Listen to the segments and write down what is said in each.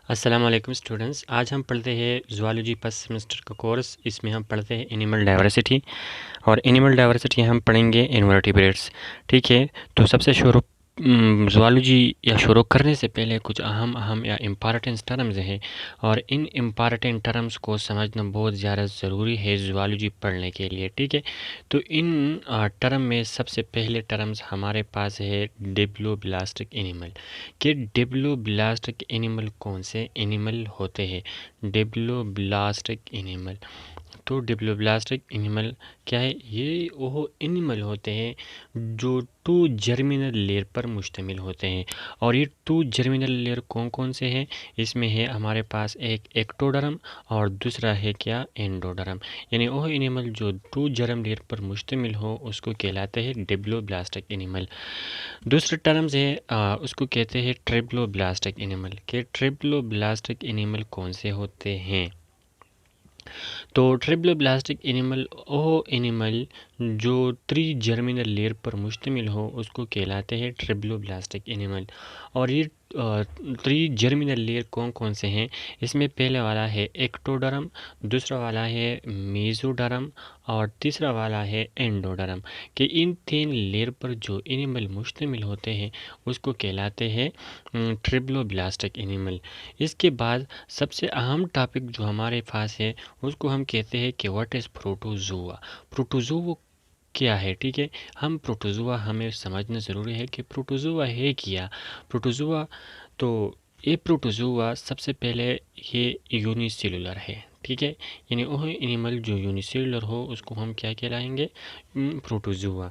السلام علیکم اسٹوڈنٹس، آج ہم پڑھتے ہیں زوالوجی فرسٹ سیمسٹر کا کورس۔ اس میں ہم پڑھتے ہیں اینیمل ڈائیورسٹی، اور اینیمل ڈائیورسٹی ہم پڑھیں گے انورٹیبریٹس۔ ٹھیک ہے، تو سب سے زوالوجی یا شروع کرنے سے پہلے کچھ اہم یا امپارٹنٹ ٹرمز ہیں، اور ان امپارٹنٹ ٹرمز کو سمجھنا بہت زیادہ ضروری ہے زوالوجی پڑھنے کے لیے۔ ٹھیک ہے، تو ان ٹرم میں سب سے پہلے ٹرمز ہمارے پاس ہے ڈپلوبلاسٹک اینیمل۔ کہ ڈپلوبلاسٹک اینیمل کون سے اینیمل ہوتے ہیں؟ ڈپلوبلاسٹک اینیمل، تو ڈپلوبلاسٹک اینیمل کیا ہے؟ یہ وہ اینیمل ہوتے ہیں جو 2 جرمینل لیئر پر مشتمل ہوتے ہیں۔ اور یہ 2 جرمینل لیئر کون کون سے ہیں؟ اس میں ہے ہمارے پاس ایک ایکٹوڈرم اور دوسرا ہے کیا؟ اینڈوڈرم۔ یعنی وہ اینیمل جو 2 جرم لیئر پر مشتمل ہو اس کو کہلاتے ہیں ڈپلوبلاسٹک اینیمل۔ دوسرا ٹرمز ہے اس کو کہتے ہیں ٹریپلوبلاسٹک اینیمل۔ کہ ٹریپلوبلاسٹک اینیمل کون سے ہوتے ہیں؟ تو ٹریپلوبلاسٹک اینیمل وہ اینیمل جو 3 جرمینل لیئر پر مشتمل ہو اس کو کہلاتے ہیں ٹریپلوبلاسٹک اینیمل۔ اور یہ 3 جرمینل لیئر کون کون سے ہیں؟ اس میں پہلے والا ہے ایکٹوڈرم، دوسرا والا ہے میزوڈرم، اور تیسرا والا ہے اینڈوڈرم۔ کہ ان 3 لیئر پر جو اینیمل مشتمل ہوتے ہیں اس کو کہلاتے ہیں ٹریپلوبلاسٹک اینیمل۔ اس کے بعد سب سے اہم ٹاپک جو ہمارے پاس ہے اس کو ہم کہتے ہیں کہ واٹ از پروٹوزوا۔ پروٹوزوا کیا ہے؟ ٹھیک ہے، ہمیں سمجھنا ضروری ہے کہ پروٹوزوا ہے کیا۔ پروٹوزوا، تو یہ پروٹوزوا سب سے پہلے یہ یونی سیلولر ہے۔ ٹھیک ہے، یعنی وہ اینیمل جو یونی سیلولر ہو اس کو ہم کیا کہلائیں گے؟ پروٹوزوا۔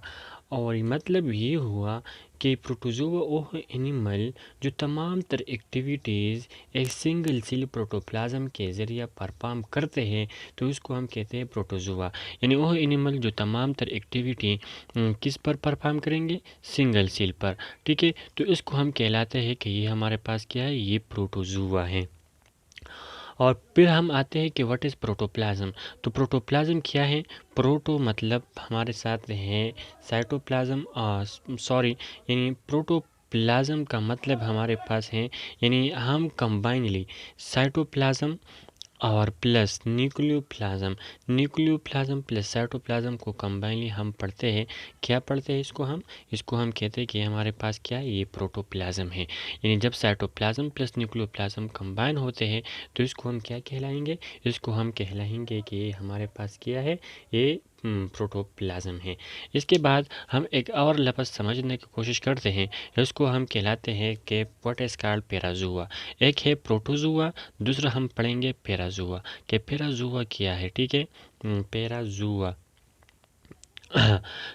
اور مطلب یہ ہوا کہ پروٹوزوا وہ اینیمل جو تمام تر ایکٹیویٹیز ایک سنگل سیل پروٹوپلازم کے ذریعہ پرفارم کرتے ہیں، تو اس کو ہم کہتے ہیں پروٹوزوا۔ یعنی وہ اینیمل جو تمام تر ایکٹیویٹی کس پر پرفارم کریں گے؟ سنگل سیل پر۔ ٹھیک ہے، تو اس کو ہم کہلاتے ہیں کہ یہ ہمارے پاس کیا ہے؟ یہ پروٹوزوا ہے۔ اور پھر ہم آتے ہیں کہ واٹ از پروٹوپلازم۔ تو پروٹوپلازم کیا ہے؟ پروٹو مطلب ہمارے ساتھ ہے سائٹوپلازم، یعنی پروٹوپلازم کا مطلب ہمارے پاس ہے، یعنی ہم کمبائنلی سائٹوپلازم اور پلس نیوکلیو پلازم پلس سائٹوپلازم کو کمبائنلی ہم پڑھتے ہیں۔ کیا پڑھتے ہیں اس کو ہم کہتے ہیں کہ ہمارے پاس کیا ہے؟ یہ پروٹوپلازم ہے۔ یعنی جب سائٹوپلازم پلس نیوکلیو پلازم کمبائن ہوتے ہیں تو اس کو ہم کیا کہلائیں گے؟ اس کو ہم کہلائیں گے کہ یہ ہمارے پاس کیا ہے؟ یہ پروٹوپلازم ہے۔ اس کے بعد ہم ایک اور لفظ سمجھنے کی کوشش کرتے ہیں، اس کو ہم کہلاتے ہیں کہ واٹ از کالڈ پیرازوا۔ ایک ہے پروٹوزوا، دوسرا ہم پڑھیں گے پیرازوا۔ کہ پیرازوا کیا ہے؟ ٹھیک ہے، پیرازوا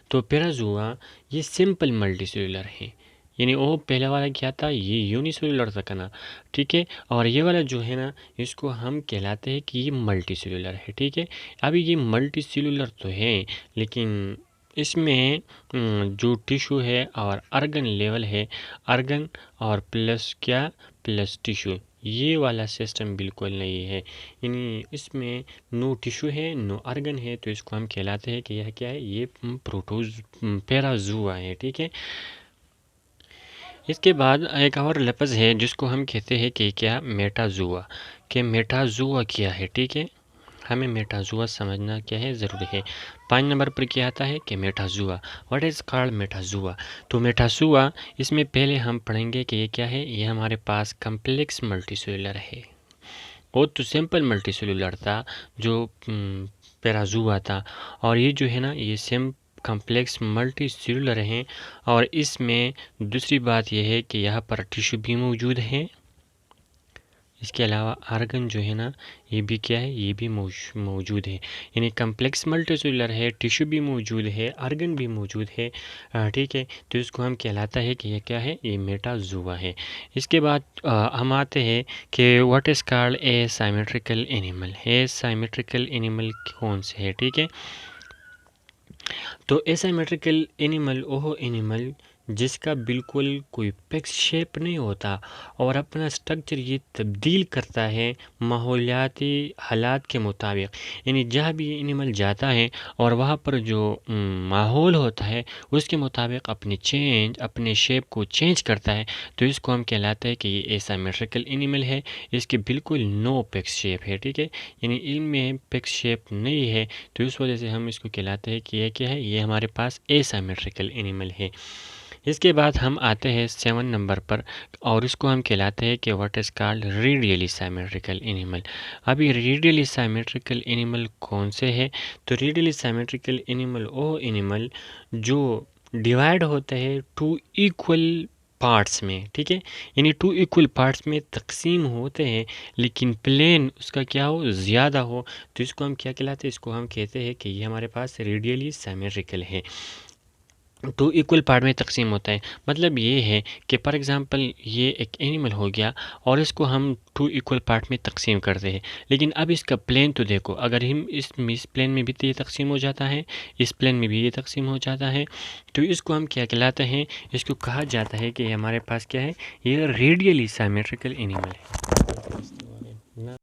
تو پیرازوا یہ سمپل ملٹی سیلولر ہے۔ یعنی وہ پہلے والا کیا تھا؟ یہ یونی سیلولر تھا نا۔ ٹھیک ہے، اور یہ والا جو ہے نا اس کو ہم کہلاتے ہیں کہ یہ ملٹی سیلولر ہے۔ ٹھیک ہے، ابھی یہ ملٹی سیلولر تو ہے لیکن اس میں جو ٹیشو ہے اور ارگن لیول ہے، ارگن اور پلس کیا؟ پلس ٹیشو، یہ والا سسٹم بالکل نہیں ہے۔ یعنی اس میں نو ٹیشو ہے، نو ارگن ہے، تو اس کو ہم کہلاتے ہیں کہ یہ کیا ہے؟ یہ پیرازوا ہے۔ ٹھیک ہے، اس کے بعد ایک اور لفظ ہے جس کو ہم کہتے ہیں کہ کیا؟ میٹازوا۔ کہ میٹازوا کیا ہے؟ ٹھیک ہے، ہمیں میٹازوا سمجھنا کیا ہے؟ ضروری ہے۔ 5 نمبر پر کیا آتا ہے؟ کہ میٹازوا، واٹ از کالڈ میٹازوا۔ تو میٹازوا اس میں پہلے ہم پڑھیں گے کہ یہ کیا ہے؟ یہ ہمارے پاس کمپلیکس ملٹی سیلولر ہے۔ وہ تو سمپل ملٹی سیلولر تھا جو پیرازوا تھا، اور یہ جو ہے نا یہ کمپلیکس ملٹی سیلولر ہیں۔ اور اس میں دوسری بات یہ ہے کہ یہاں پر ٹیشو بھی موجود ہے، اس کے علاوہ آرگن جو ہے نا یہ بھی کیا ہے؟ یہ بھی موجود ہے۔ یعنی کمپلیکس ملٹی سیلولر ہے، ٹیشو بھی موجود ہے، آرگن بھی موجود ہے۔ ٹھیک ہے، تو اس کو ہم کہلاتا ہے کہ یہ کیا ہے؟ یہ میٹازوا ہے۔ اس کے بعد ہم آتے ہیں کہ what is called a symmetrical animal. A symmetrical animal کون سے ہے؟ ٹھیک ہے، تو اے سائمیٹریکل اینیمل وہ اینیمل جس کا بالکل کوئی فکس شیپ نہیں ہوتا اور اپنا اسٹرکچر یہ تبدیل کرتا ہے ماحولیاتی حالات کے مطابق، یعنی جہاں بھی یہ اینیمل جاتا ہے اور وہاں پر جو ماحول ہوتا ہے اس کے مطابق اپنے شیپ کو چینج کرتا ہے، تو اس کو ہم کہلاتا ہے کہ یہ ایسیمیٹریکل اینیمل ہے، اس کی بالکل نو فکس شیپ ہے، ٹھیک ہے، یعنی ان میں فکس شیپ نہیں ہے، تو اس وجہ سے ہم اس کو کہلاتے ہیں کہ یہ کیا ہے، یہ ہمارے پاس ایسیمیٹریکل اینیمل ہے۔ اس کے بعد ہم آتے ہیں 7 نمبر پر، اور اس کو ہم کہلاتے ہیں کہ what is called readily symmetrical animal. ابھی ریڈیلی سیمیٹریکل اینیمل کون سے ہے؟ تو ریڈیلی سیمیٹریکل اینیمل وہ اینیمل جو ڈیوائڈ ہوتا ہے 2 ایکول پارٹس میں، ٹھیک ہے، یعنی 2 ایکول پارٹس میں تقسیم ہوتے ہیں لیکن پلین اس کا کیا ہو، زیادہ ہو، تو اس کو ہم کیا کہلاتے ہیں؟ اس کو ہم کہتے ہیں کہ یہ ہمارے پاس ریڈیلی سیمیٹریکل ہے، 2 ایکول پارٹ میں تقسیم ہوتا ہے۔ مطلب یہ ہے کہ فار ایگزامپل یہ ایک اینیمل ہو گیا اور اس کو ہم 2 ایکول پارٹ میں تقسیم کرتے ہیں، لیکن اب اس کا پلین تو دیکھو، اگر ہم اس پلین میں بھی یہ تقسیم ہو جاتا ہے، اس پلین میں بھی یہ تقسیم ہو جاتا ہے، تو اس کو ہم کیا کہلاتے ہیں؟ اس کو کہا جاتا ہے کہ ہمارے پاس کیا ہے، یہ ریڈیلی سیمیٹریکل اینیمل ہے۔